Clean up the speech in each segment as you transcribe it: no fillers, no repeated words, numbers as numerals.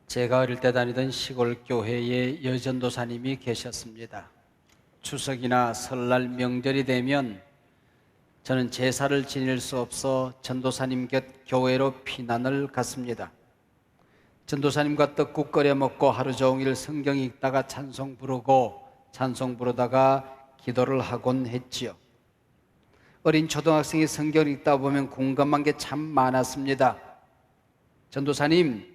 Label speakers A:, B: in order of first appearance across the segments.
A: 제가 어릴 때 다니던 시골 교회에 여전도사님이 계셨습니다. 추석이나 설날 명절이 되면 저는 제사를 지낼 수 없어 전도사님 곁 교회로 피난을 갔습니다. 전도사님과 떡국 끓여 먹고 하루 종일 성경 읽다가 찬송 부르고 찬송 부르다가 기도를 하곤 했지요. 어린 초등학생이 성경 읽다 보면 궁금한 게 참 많았습니다. 전도사님,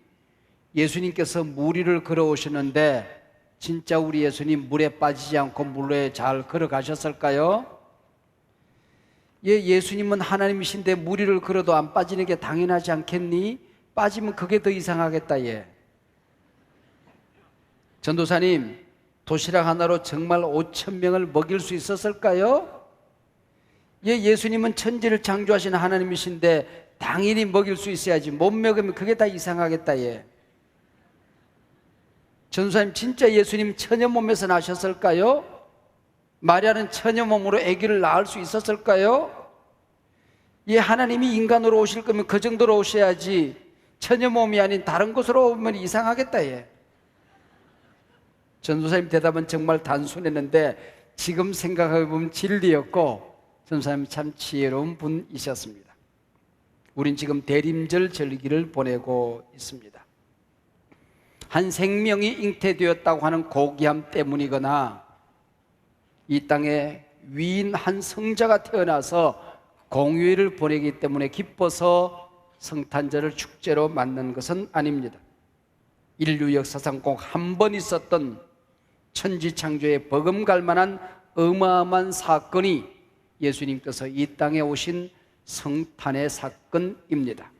A: 예수님께서 물 위를 걸어오셨는데 진짜 우리 예수님 물에 빠지지 않고 물에 잘 걸어가셨을까요? 예수님은 하나님이신데 물 위를 걸어도 안 빠지는 게 당연하지 않겠니? 빠지면 그게 더 이상하겠다. 전도사님, 도시락 하나로 정말 5,000명을 먹일 수 있었을까요? 예수님은 천지를 창조하신 하나님이신데 당연히 먹일 수 있어야지, 못 먹으면 그게 다 이상하겠다. 전도사님, 진짜 예수님 처녀 몸에서 나셨을까요? 마리아는 처녀 몸으로 아기를 낳을 수 있었을까요? 하나님이 인간으로 오실 거면 그 정도로 오셔야지 처녀 몸이 아닌 다른 곳으로 오면 이상하겠다. 전도사님 대답은 정말 단순했는데 지금 생각해보면 진리였고 전도사님 참 지혜로운 분이셨습니다. 우린 지금 대림절 절기를 보내고 있습니다. 한 생명이 잉태되었다고 하는 고귀함 때문이거나 이 땅에 위인 한 성자가 태어나서 공휴일을 보내기 때문에 기뻐서 성탄절을 축제로 맞는 것은 아닙니다. 인류 역사상 꼭 한 번 있었던 천지창조에 버금갈 만한 어마어마한 사건이 예수님께서 이 땅에 오신 성탄의 사건입니다.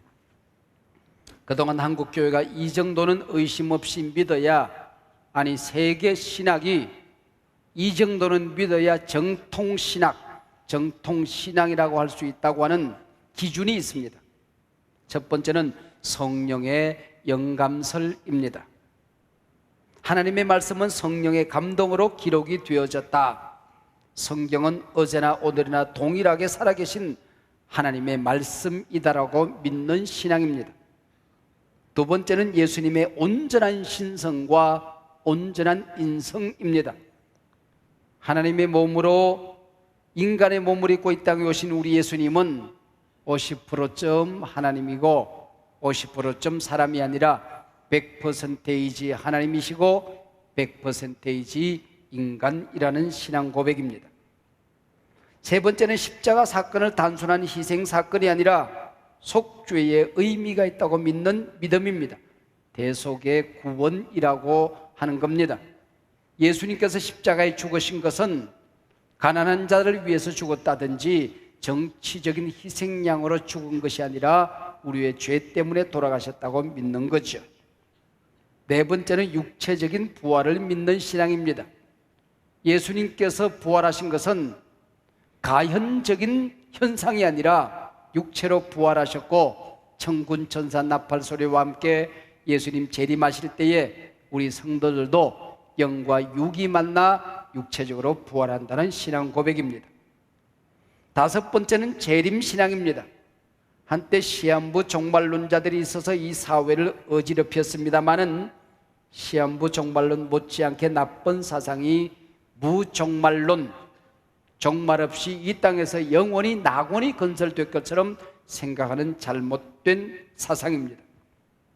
A: 그동안 한국교회가 이 정도는 의심 없이 믿어야, 아니 세계 신학이 이 정도는 믿어야 정통신앙이라고 할 수 있다고 하는 기준이 있습니다. 첫 번째는 성령의 영감설입니다. 하나님의 말씀은 성령의 감동으로 기록이 되어졌다. 성경은 어제나 오늘이나 동일하게 살아계신 하나님의 말씀이다라고 믿는 신앙입니다. 두 번째는 예수님의 온전한 신성과 온전한 인성입니다. 하나님의 몸으로 인간의 몸을 입고 이 땅에 오신 우리 예수님은 50%쯤 하나님이고 50%쯤 사람이 아니라 100%이지 하나님이시고 100%이지 인간이라는 신앙 고백입니다. 세 번째는 십자가 사건을 단순한 희생 사건이 아니라 속죄의 의미가 있다고 믿는 믿음입니다. 대속의 구원이라고 하는 겁니다. 예수님께서 십자가에 죽으신 것은 가난한 자를 위해서 죽었다든지 정치적인 희생양으로 죽은 것이 아니라 우리의 죄 때문에 돌아가셨다고 믿는 거죠. 네 번째는 육체적인 부활을 믿는 신앙입니다. 예수님께서 부활하신 것은 가현적인 현상이 아니라 육체로 부활하셨고 천군 천사 나팔 소리와 함께 예수님 재림하실 때에 우리 성도들도 영과 육이 만나 육체적으로 부활한다는 신앙 고백입니다. 다섯 번째는 재림신앙입니다. 한때 시한부 종말론자들이 있어서 이 사회를 어지럽혔습니다마는 시한부 종말론 못지않게 나쁜 사상이 무종말론, 종말 없이 이 땅에서 영원히 낙원이 건설될 것처럼 생각하는 잘못된 사상입니다.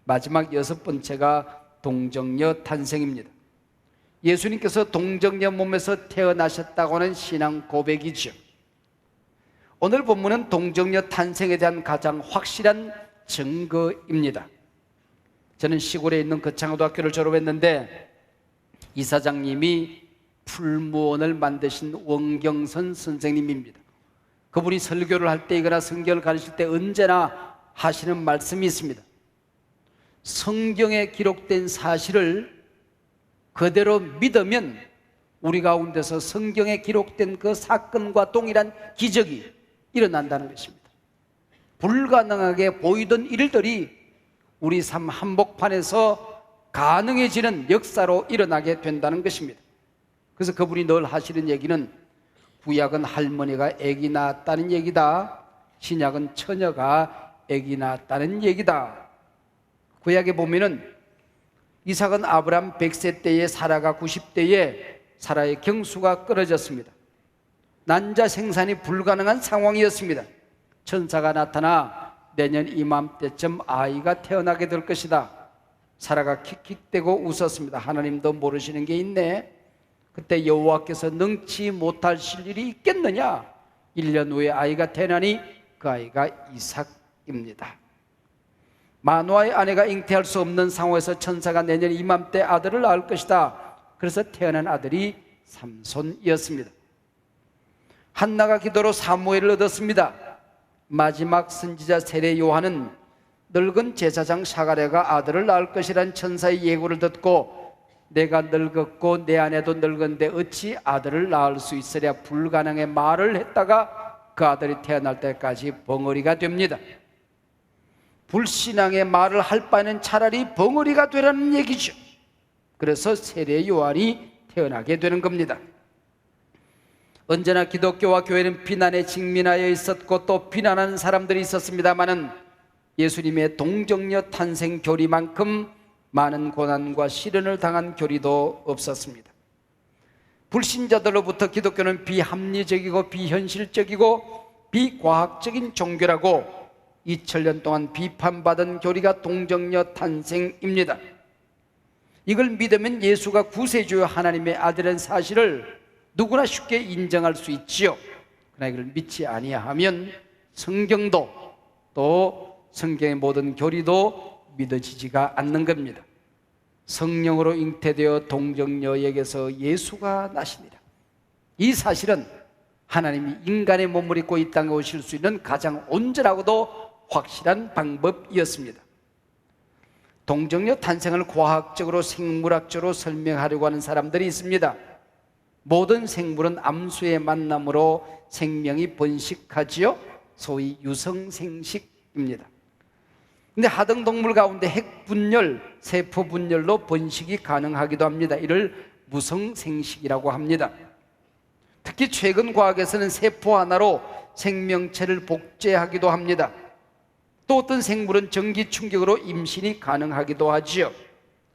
A: 마지막 여섯 번째가 동정녀 탄생입니다. 예수님께서 동정녀 몸에서 태어나셨다고 하는 신앙 고백이죠. 오늘 본문은 동정녀 탄생에 대한 가장 확실한 증거입니다. 저는 시골에 있는 거창고등학교를 졸업했는데 이사장님이 풀무원을 만드신 원경선 선생님입니다. 그분이 설교를 할 때이거나 성경을 가르칠 때 언제나 하시는 말씀이 있습니다. 성경에 기록된 사실을 그대로 믿으면 우리 가운데서 성경에 기록된 그 사건과 동일한 기적이 일어난다는 것입니다. 불가능하게 보이던 일들이 우리 삶 한복판에서 가능해지는 역사로 일어나게 된다는 것입니다. 그래서 그분이 늘 하시는 얘기는 구약은 할머니가 아기 낳았다는 얘기다, 신약은 처녀가 아기 낳았다는 얘기다. 구약에 보면은 이삭은 아브람 100세 때에 사라가 90대에 사라의 경수가 끊어졌습니다. 난자 생산이 불가능한 상황이었습니다. 천사가 나타나 내년 이맘때쯤 아이가 태어나게 될 것이다. 사라가 킥킥대고 웃었습니다. 하나님도 모르시는 게 있네. 그때 여호와께서 능치 못하실 일이 있겠느냐. 1년 후에 아이가 태어나니 그 아이가 이삭입니다. 마노아의 아내가 잉태할 수 없는 상황에서 천사가 내년 이맘때 아들을 낳을 것이다. 그래서 태어난 아들이 삼손이었습니다. 한나가 기도로 사무엘을 얻었습니다. 마지막 선지자 세례 요한은 늙은 제사장 사가랴가 아들을 낳을 것이란 천사의 예고를 듣고 내가 늙었고 내 아내도 늙은데 어찌 아들을 낳을 수 있으랴 불가능의 말을 했다가 그 아들이 태어날 때까지 벙어리가 됩니다. 불신앙의 말을 할 바에는 차라리 벙어리가 되라는 얘기죠. 그래서 세례 요한이 태어나게 되는 겁니다. 언제나 기독교와 교회는 비난에 직면하여 있었고 또 비난하는 사람들이 있었습니다마는 예수님의 동정녀 탄생 교리만큼 많은 고난과 시련을 당한 교리도 없었습니다. 불신자들로부터 기독교는 비합리적이고 비현실적이고 비과학적인 종교라고 2000년 동안 비판받은 교리가 동정녀 탄생입니다. 이걸 믿으면 예수가 구세주요 하나님의 아들인 사실을 누구나 쉽게 인정할 수 있지요. 그러나 이걸 믿지 아니하면 성경도 또 성경의 모든 교리도 믿어지지가 않는 겁니다. 성령으로 잉태되어 동정녀에게서 예수가 나시니라. 이 사실은 하나님이 인간의 몸을 입고 이 땅에 오실 수 있는 가장 온전하고도 확실한 방법이었습니다. 동정녀 탄생을 과학적으로 생물학적으로 설명하려고 하는 사람들이 있습니다. 모든 생물은 암수의 만남으로 생명이 번식하지요. 소위 유성생식입니다. 근데 하등동물 가운데 핵분열, 세포분열로 번식이 가능하기도 합니다. 이를 무성생식이라고 합니다. 특히 최근 과학에서는 세포 하나로 생명체를 복제하기도 합니다. 또 어떤 생물은 전기 충격으로 임신이 가능하기도 하지요.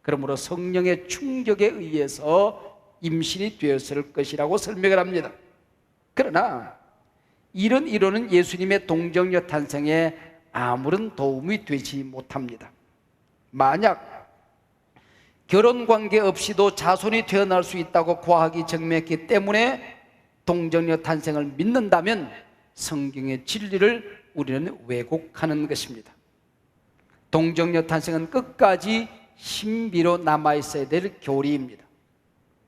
A: 그러므로 성령의 충격에 의해서 임신이 되었을 것이라고 설명을 합니다. 그러나 이런 이론은 예수님의 동정녀 탄생에 아무런 도움이 되지 못합니다. 만약 결혼관계 없이도 자손이 태어날 수 있다고 과학이 증명했기 때문에 동정녀 탄생을 믿는다면 성경의 진리를 우리는 왜곡하는 것입니다. 동정녀 탄생은 끝까지 신비로 남아있어야 될 교리입니다.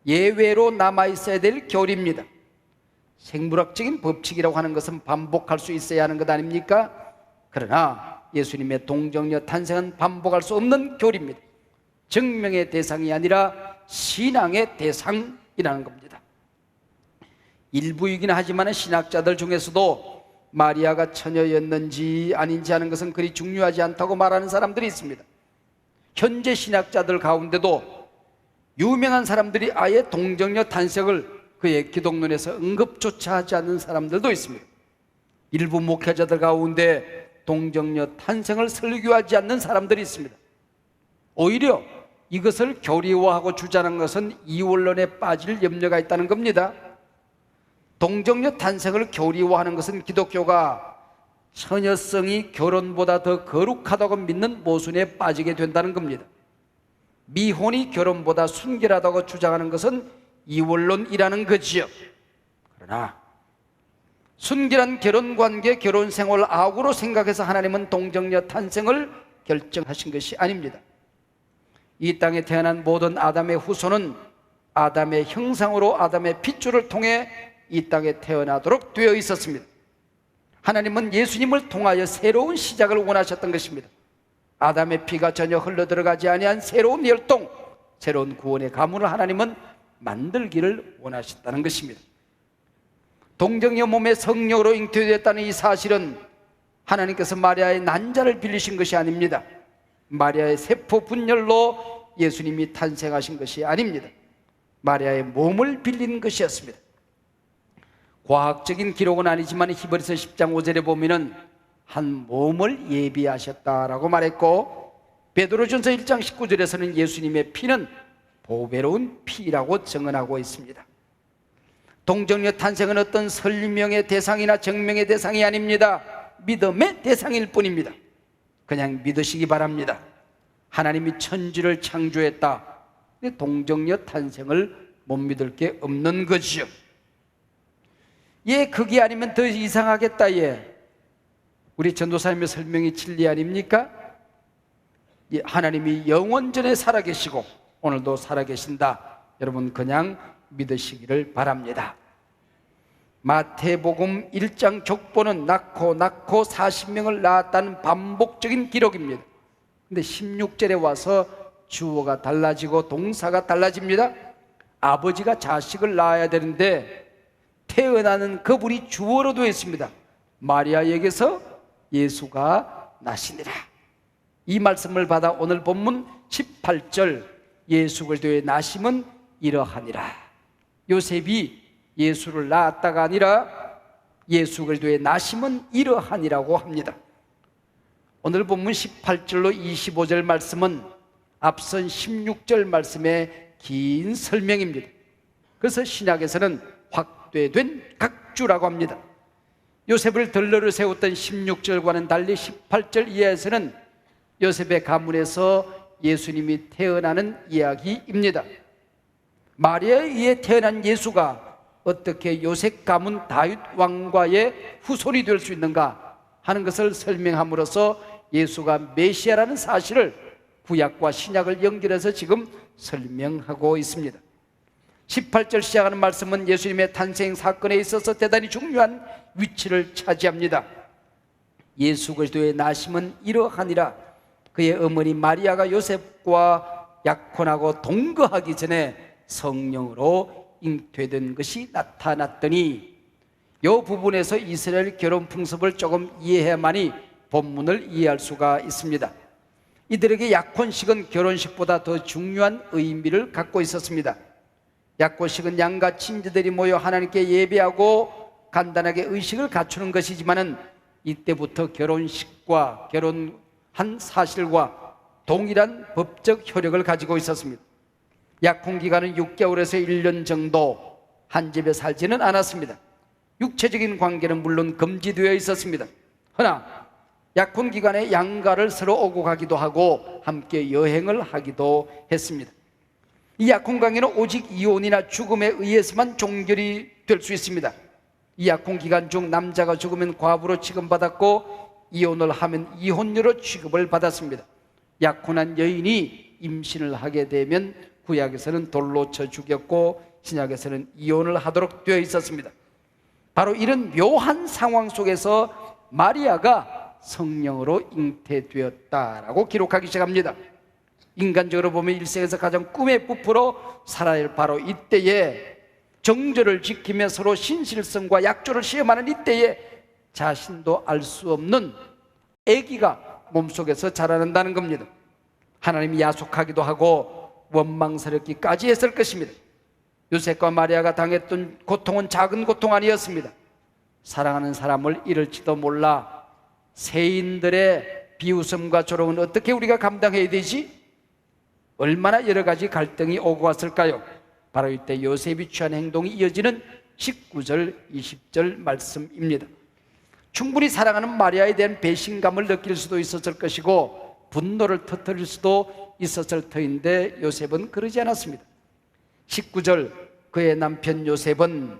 A: 예외로 남아있어야 될 교리입니다. 생물학적인 법칙이라고 하는 것은 반복할 수 있어야 하는 것 아닙니까? 그러나 예수님의 동정녀 탄생은 반복할 수 없는 교리입니다. 증명의 대상이 아니라 신앙의 대상이라는 겁니다. 일부이긴 하지만 신학자들 중에서도 마리아가 처녀였는지 아닌지 하는 것은 그리 중요하지 않다고 말하는 사람들이 있습니다. 현재 신학자들 가운데도 유명한 사람들이 아예 동정녀 탄생을 그의 기독론에서 언급조차 하지 않는 사람들도 있습니다. 일부 목회자들 가운데 동정녀 탄생을 설교하지 않는 사람들이 있습니다. 오히려 이것을 교리화하고 주장하는 것은 이원론에 빠질 염려가 있다는 겁니다. 동정녀 탄생을 교리화하는 것은 기독교가 처녀성이 결혼보다 더 거룩하다고 믿는 모순에 빠지게 된다는 겁니다. 미혼이 결혼보다 순결하다고 주장하는 것은 이원론이라는 거지요. 그러나 순결한 결혼관계, 결혼생활을 악으로 생각해서 하나님은 동정녀 탄생을 결정하신 것이 아닙니다. 이 땅에 태어난 모든 아담의 후손은 아담의 형상으로 아담의 핏줄을 통해 이 땅에 태어나도록 되어 있었습니다. 하나님은 예수님을 통하여 새로운 시작을 원하셨던 것입니다. 아담의 피가 전혀 흘러들어가지 아니한 새로운 혈통, 새로운 구원의 가문을 하나님은 만들기를 원하셨다는 것입니다. 동정녀 몸에 성령으로 잉태되었다는 이 사실은 하나님께서 마리아의 난자를 빌리신 것이 아닙니다. 마리아의 세포 분열로 예수님이 탄생하신 것이 아닙니다. 마리아의 몸을 빌린 것이었습니다. 과학적인 기록은 아니지만 히브리서 10장 5절에 보면은 한 몸을 예비하셨다라고 말했고 베드로전서 1장 19절에서는 예수님의 피는 보배로운 피라고 증언하고 있습니다. 동정녀 탄생은 어떤 설명의 대상이나 증명의 대상이 아닙니다. 믿음의 대상일 뿐입니다. 그냥 믿으시기 바랍니다. 하나님이 천지를 창조했다. 동정녀 탄생을 못 믿을 게 없는 거지요. 예, 그게 아니면 더 이상하겠다. 예, 우리 전도사님의 설명이 진리 아닙니까? 예, 하나님이 영원전에 살아계시고 오늘도 살아계신다. 여러분 그냥 믿으시기를 바랍니다. 마태복음 1장 족보는 낳고 40명을 낳았다는 반복적인 기록입니다. 근데 16절에 와서 주어가 달라지고 동사가 달라집니다. 아버지가 자식을 낳아야 되는데 태어나는 그분이 주어로 되어 있습니다. 마리아에게서 예수가 나시니라. 이 말씀을 받아 오늘 본문 18절 예수 그리스도의 나심은 이러하니라. 요셉이 예수를 낳았다가 아니라 예수 그리스도의 나심은 이러하니라고 합니다. 오늘 본문 18절로 25절 말씀은 앞선 16절 말씀의 긴 설명입니다. 그래서 신약에서는 확대된 각주라고 합니다. 요셉을 들러를 세웠던 16절과는 달리 18절 이하에서는 요셉의 가문에서 예수님이 태어나는 이야기입니다. 마리아에 의해 태어난 예수가 어떻게 요셉 가문 다윗 왕과의 후손이 될 수 있는가 하는 것을 설명함으로써 예수가 메시아라는 사실을 구약과 신약을 연결해서 지금 설명하고 있습니다. 18절 시작하는 말씀은 예수님의 탄생 사건에 있어서 대단히 중요한 위치를 차지합니다. 예수 그리스도의 나심은 이러하니라. 그의 어머니 마리아가 요셉과 약혼하고 동거하기 전에 성령으로 잉태된 것이 나타났더니, 이 부분에서 이스라엘 결혼 풍습을 조금 이해해야만이 본문을 이해할 수가 있습니다. 이들에게 약혼식은 결혼식보다 더 중요한 의미를 갖고 있었습니다. 약혼식은 양가 친지들이 모여 하나님께 예배하고 간단하게 의식을 갖추는 것이지만은 이때부터 결혼식과 결혼한 사실과 동일한 법적 효력을 가지고 있었습니다. 약혼 기간은 6개월에서 1년 정도 한 집에 살지는 않았습니다. 육체적인 관계는 물론 금지되어 있었습니다. 허나 약혼 기간에 양가를 서로 오고 가기도 하고 함께 여행을 하기도 했습니다. 이 약혼 관계는 오직 이혼이나 죽음에 의해서만 종결이 될 수 있습니다. 이 약혼 기간 중 남자가 죽으면 과부로 취급받았고 이혼을 하면 이혼녀로 취급을 받았습니다. 약혼한 여인이 임신을 하게 되면 구약에서는 돌로 쳐 죽였고 신약에서는 이혼을 하도록 되어 있었습니다. 바로 이런 묘한 상황 속에서 마리아가 성령으로 잉태되었다라고 기록하기 시작합니다. 인간적으로 보면 일생에서 가장 꿈의 부풀어 살아야 할 바로 이때에, 정절을 지키며 서로 신실성과 약조를 시험하는 이때에 자신도 알 수 없는 아기가 몸속에서 자라난다는 겁니다. 하나님이 야속하기도 하고 원망스럽기까지 했을 것입니다. 요셉과 마리아가 당했던 고통은 작은 고통 아니었습니다. 사랑하는 사람을 잃을지도 몰라 세인들의 비웃음과 조롱은 어떻게 우리가 감당해야 되지? 얼마나 여러 가지 갈등이 오고 갔을까요? 바로 이때 요셉이 취한 행동이 이어지는 19절, 20절 말씀입니다. 충분히 사랑하는 마리아에 대한 배신감을 느낄 수도 있었을 것이고 분노를 터뜨릴 수도 있었을 터인데 요셉은 그러지 않았습니다. 19절, 그의 남편 요셉은,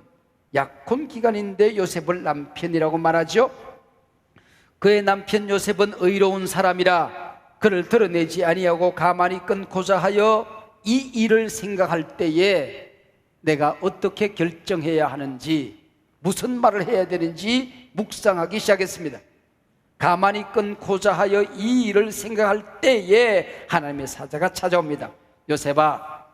A: 약혼 기간인데 요셉을 남편이라고 말하죠. 그의 남편 요셉은 의로운 사람이라 그를 드러내지 아니하고 가만히 끊고자 하여 이 일을 생각할 때에 내가 어떻게 결정해야 하는지, 무슨 말을 해야 되는지 묵상하기 시작했습니다. 가만히 끊고자 하여 이 일을 생각할 때에 하나님의 사자가 찾아옵니다. 요셉아,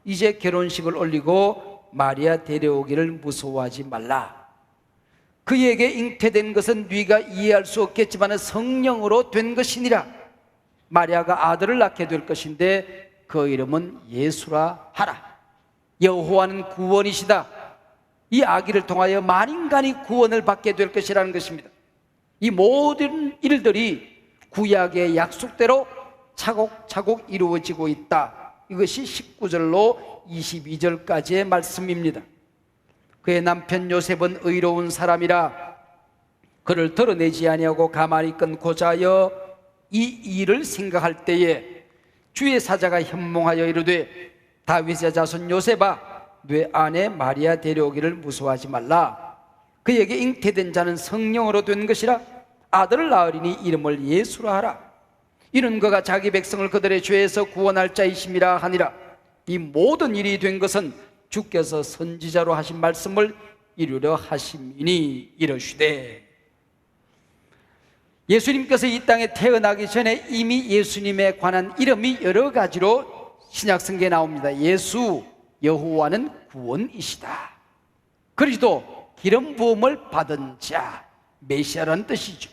A: 이제 결혼식을 올리고 마리아 데려오기를 무서워하지 말라. 그에게 잉태된 것은 네가 이해할 수 없겠지만 성령으로 된 것이니라. 마리아가 아들을 낳게 될 것인데 그 이름은 예수라 하라. 여호와는 구원이시다. 이 아기를 통하여 만인간이 구원을 받게 될 것이라는 것입니다. 이 모든 일들이 구약의 약속대로
B: 차곡차곡 이루어지고 있다. 이것이 19절로 22절까지의 말씀입니다. 그의 남편 요셉은 의로운 사람이라 그를 드러내지 아니하고 가만히 끊고자 하여 이 일을 생각할 때에 주의 사자가 현몽하여 이르되 다윗의 자손 요셉아 네 아내 마리아 데려오기를 무서워하지 말라. 그에게 잉태된 자는 성령으로 된 것이라. 아들을 낳으리니 이름을 예수라 하라. 이는 그가 자기 백성을 그들의 죄에서 구원할 자이심이라 하니라. 이 모든 일이 된 것은 주께서 선지자로 하신 말씀을 이루려 하심이니 이르시되. 예수님께서 이 땅에 태어나기 전에 이미 예수님에 관한 이름이 여러 가지로 신약성경에 나옵니다. 예수, 여호와는 구원이시다. 그리스도, 기름 부음을 받은 자, 메시아라는 뜻이죠.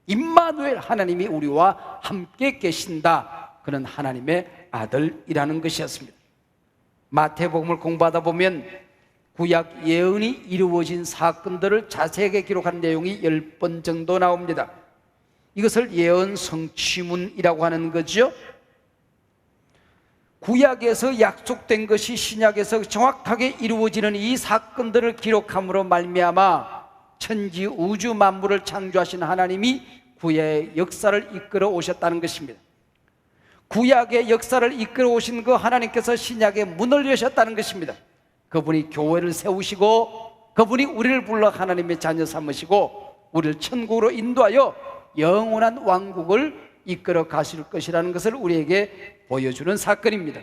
B: 임마누엘, 하나님이 우리와 함께 계신다. 그는 하나님의 아들이라는 것이었습니다. 마태복음을 공부하다 보면 구약 예언이 이루어진 사건들을 자세하게 기록한 내용이 10번 정도 나옵니다. 이것을 예언 성취문이라고 하는 거죠. 구약에서 약속된 것이 신약에서 정확하게 이루어지는 이 사건들을 기록함으로 말미암아 천지 우주 만물을 창조하신 하나님이 구약의 역사를 이끌어 오셨다는 것입니다. 구약의 역사를 이끌어 오신 그 하나님께서 신약의 문을 여셨다는 것입니다. 그분이 교회를 세우시고 그분이 우리를 불러 하나님의 자녀 삼으시고 우리를 천국으로 인도하여 영원한 왕국을 이끌어 가실 것이라는 것을 우리에게 보여주는 사건입니다.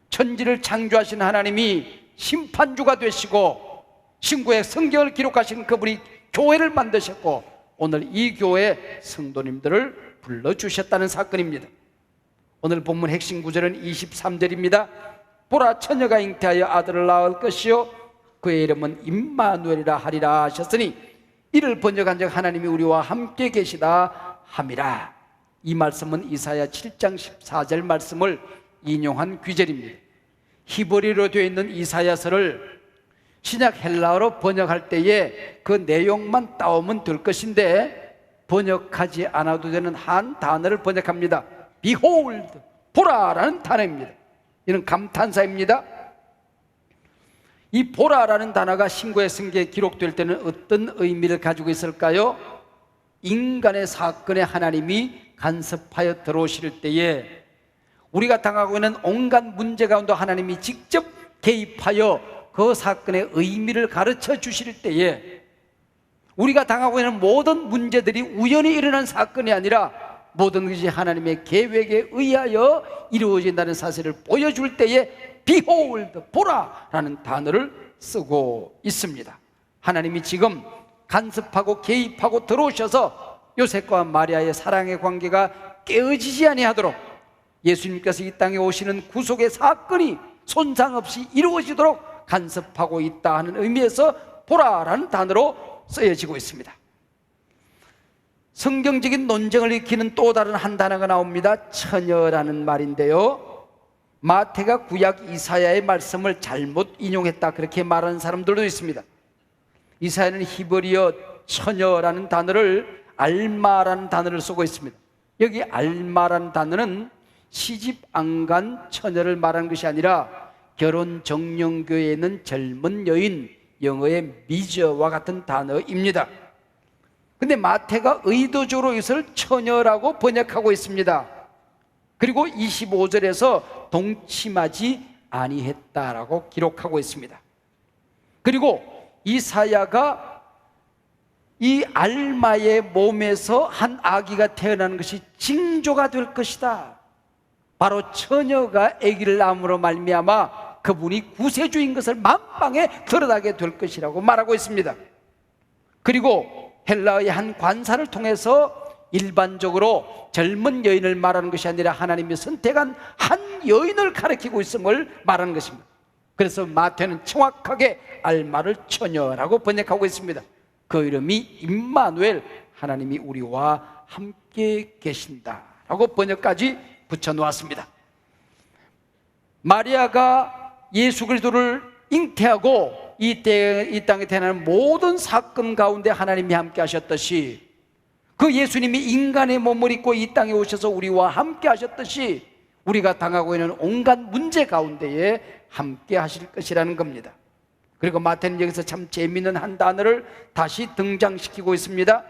B: 천지를 창조하신 하나님이 심판주가 되시고 신구의 성경을 기록하신 그분이 교회를 만드셨고 오늘 이 교회 성도님들을 불러주셨다는 사건입니다. 오늘 본문 핵심 구절은 23절입니다. 보라, 처녀가 잉태하여 아들을 낳을 것이요 그의 이름은 임마누엘이라 하리라 하셨으니 이를 번역한 적 하나님이 우리와 함께 계시다 함이라. 이 말씀은 이사야 7장 14절 말씀을 인용한 귀절입니다. 히브리어로 되어 있는 이사야서를 신약 헬라어로 번역할 때에 그 내용만 따오면 될 것인데 번역하지 않아도 되는 한 단어를 번역합니다. Behold, 보라라는 단어입니다. 이는 감탄사입니다. 이 보라라는 단어가 신구의 성경에 기록될 때는 어떤 의미를 가지고 있을까요? 인간의 사건에 하나님이 간섭하여 들어오실 때에 우리가 당하고 있는 온갖 문제 가운데 하나님이 직접 개입하여 그 사건의 의미를 가르쳐 주실 때에 우리가 당하고 있는 모든 문제들이 우연히 일어난 사건이 아니라 모든 것이 하나님의 계획에 의하여 이루어진다는 사실을 보여줄 때에 Behold, 보라라는 단어를 쓰고 있습니다. 하나님이 지금 간섭하고 개입하고 들어오셔서 요셉과 마리아의 사랑의 관계가 깨어지지 아니하도록 예수님께서 이 땅에 오시는 구속의 사건이 손상 없이 이루어지도록 간섭하고 있다 하는 의미에서 보라라는 단어로 쓰여지고 있습니다. 성경적인 논쟁을 일으키는 또 다른 한 단어가 나옵니다. 처녀라는 말인데요, 마태가 구약 이사야의 말씀을 잘못 인용했다 그렇게 말하는 사람들도 있습니다. 이사야는 히브리어 처녀라는 단어를 알마라는 단어를 쓰고 있습니다. 여기 알마라는 단어는 시집 안 간 처녀를 말하는 것이 아니라 결혼 정령교회에 있는 젊은 여인, 영어의 미저와 같은 단어입니다. 근데 마태가 의도적으로 이것을 처녀라고 번역하고 있습니다. 그리고 25절에서 동침하지 아니했다라고 기록하고 있습니다. 그리고 이사야가 이 알마의 몸에서 한 아기가 태어나는 것이 징조가 될 것이다. 바로 처녀가 아기를 낳음으로 말미암아 그분이 구세주인 것을 만방에 드러나게 될 것이라고 말하고 있습니다. 그리고 헬라의 한 관사를 통해서 일반적으로 젊은 여인을 말하는 것이 아니라 하나님이 선택한 한 여인을 가리키고 있음을 말하는 것입니다. 그래서 마태는 정확하게 알마를 처녀라고 번역하고 있습니다. 그 이름이 임마누엘, 하나님이 우리와 함께 계신다라고 번역까지 붙여놓았습니다. 마리아가 예수 그리스도를 잉태하고 이 땅에 태어나는 모든 사건 가운데 하나님이 함께 하셨듯이 그 예수님이 인간의 몸을 입고 이 땅에 오셔서 우리와 함께 하셨듯이 우리가 당하고 있는 온갖 문제 가운데에 함께 하실 것이라는 겁니다. 그리고 마태는 여기서 참 재미있는 한 단어를 다시 등장시키고 있습니다.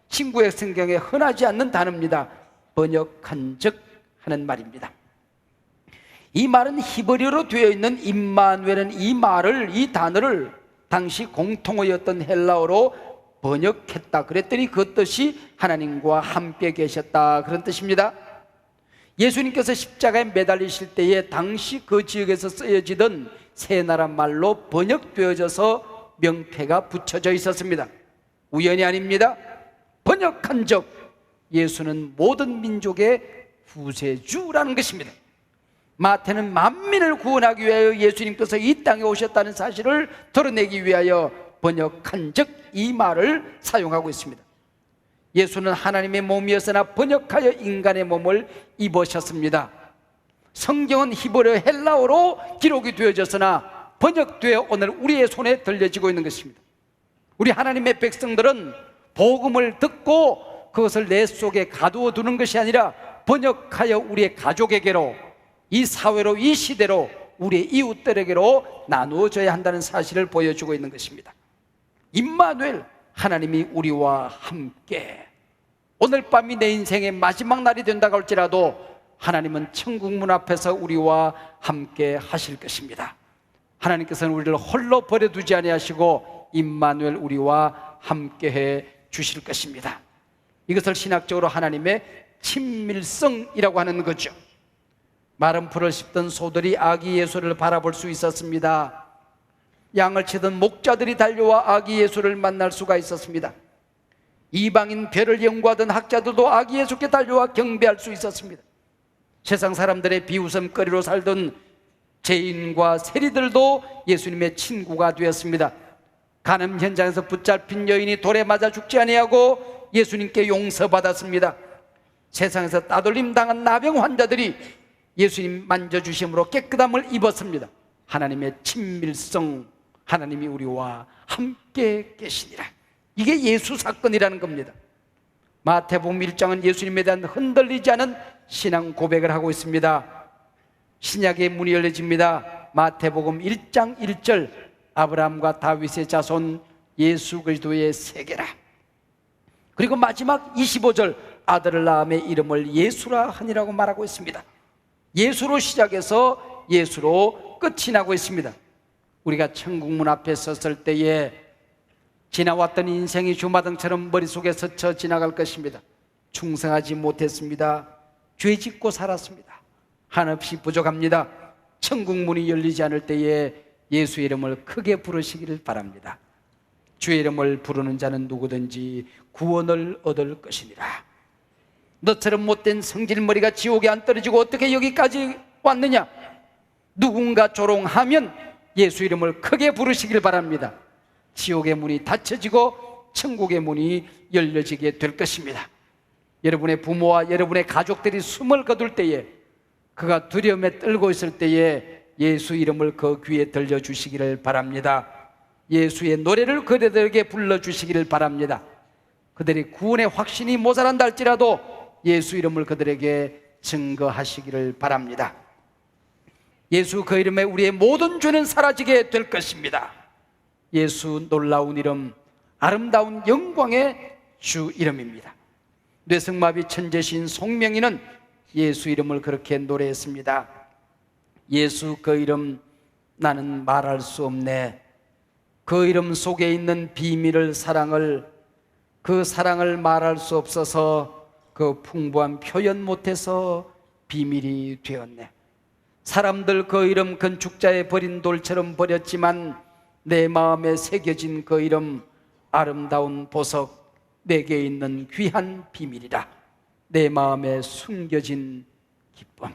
B: 신구약 성경에 흔하지 않는 단어입니다. 번역한 즉 하는 말입니다. 이 말은 히브리어로 되어 있는 임마누엘은 이 단어를 당시 공통어였던 헬라어로 번역했다 그랬더니 그 뜻이 하나님과 함께 계셨다 그런 뜻입니다. 예수님께서 십자가에 매달리실 때에 당시 그 지역에서 쓰여지던 세 나라 말로 번역되어져서 명패가 붙여져 있었습니다. 우연이 아닙니다. 번역한 적 예수는 모든 민족의 구세주라는 것입니다. 마태는 만민을 구원하기 위하여 예수님께서 이 땅에 오셨다는 사실을 드러내기 위하여 번역한 적 이 말을 사용하고 있습니다. 예수는 하나님의 몸이었으나 번역하여 인간의 몸을 입으셨습니다. 성경은 히브리어 헬라어로 기록이 되어졌으나 번역되어 오늘 우리의 손에 들려지고 있는 것입니다. 우리 하나님의 백성들은 복음을 듣고 그것을 내 속에 가두어 두는 것이 아니라 번역하여 우리의 가족에게로, 이 사회로, 이 시대로, 우리의 이웃들에게로 나누어져야 한다는 사실을 보여주고 있는 것입니다. 임마누엘, 하나님이 우리와 함께. 오늘 밤이 내 인생의 마지막 날이 된다고 할지라도 하나님은 천국 문 앞에서 우리와 함께 하실 것입니다. 하나님께서는 우리를 홀로 버려두지 아니하시고 임마누엘, 우리와 함께해 주실 것입니다. 이것을 신학적으로 하나님의 친밀성이라고 하는 거죠. 마른 풀을 씹던 소들이 아기 예수를 바라볼 수 있었습니다. 양을 치던 목자들이 달려와 아기 예수를 만날 수가 있었습니다. 이방인 별을 연구하던 학자들도 아기 예수께 달려와 경배할 수 있었습니다. 세상 사람들의 비웃음거리로 살던 죄인과 세리들도 예수님의 친구가 되었습니다. 간음 현장에서 붙잡힌 여인이 돌에 맞아 죽지 아니하고 예수님께 용서받았습니다. 세상에서 따돌림 당한 나병 환자들이 예수님 만져주심으로 깨끗함을 입었습니다. 하나님의 친밀성, 하나님이 우리와 함께 계시니라. 이게 예수 사건이라는 겁니다. 마태복음 1장은 예수님에 대한 흔들리지 않은 신앙 고백을 하고 있습니다. 신약의 문이 열려집니다. 마태복음 1장 1절, 아브라함과 다윗의 자손 예수 그리스도의 세계라. 그리고 마지막 25절, 아들을 낳음에 이름을 예수라 하니라고 말하고 있습니다. 예수로 시작해서 예수로 끝이 나고 있습니다. 우리가 천국문 앞에 섰을 때에 지나왔던 인생이 주마등처럼 머릿속에 스쳐 지나갈 것입니다. 충성하지 못했습니다. 죄 짓고 살았습니다. 한없이 부족합니다. 천국문이 열리지 않을 때에 예수 이름을 크게 부르시기를 바랍니다. 주의 이름을 부르는 자는 누구든지 구원을 얻을 것이니라. 너처럼 못된 성질머리가 지옥에 안 떨어지고 어떻게 여기까지 왔느냐? 누군가 조롱하면 예수 이름을 크게 부르시길 바랍니다. 지옥의 문이 닫혀지고 천국의 문이 열려지게 될 것입니다. 여러분의 부모와 여러분의 가족들이 숨을 거둘 때에, 그가 두려움에 떨고 있을 때에 예수 이름을 그 귀에 들려주시기를 바랍니다. 예수의 노래를 그들에게 불러주시기를 바랍니다. 그들이 구원의 확신이 모자란다 할지라도 예수 이름을 그들에게 증거하시기를 바랍니다. 예수 그 이름에 우리의 모든 죄는 사라지게 될 것입니다. 예수 놀라운 이름, 아름다운 영광의 주 이름입니다. 뇌성마비 천재신 송명희는 예수 이름을 그렇게 노래했습니다. 예수 그 이름 나는 말할 수 없네. 그 이름 속에 있는 비밀을, 사랑을, 그 사랑을 말할 수 없어서 그 풍부한 표현 못해서 비밀이 되었네. 사람들 그 이름 건축자의 버린 돌처럼 버렸지만 내 마음에 새겨진 그 이름 아름다운 보석, 내게 있는 귀한 비밀이라. 내 마음에 숨겨진 기쁨.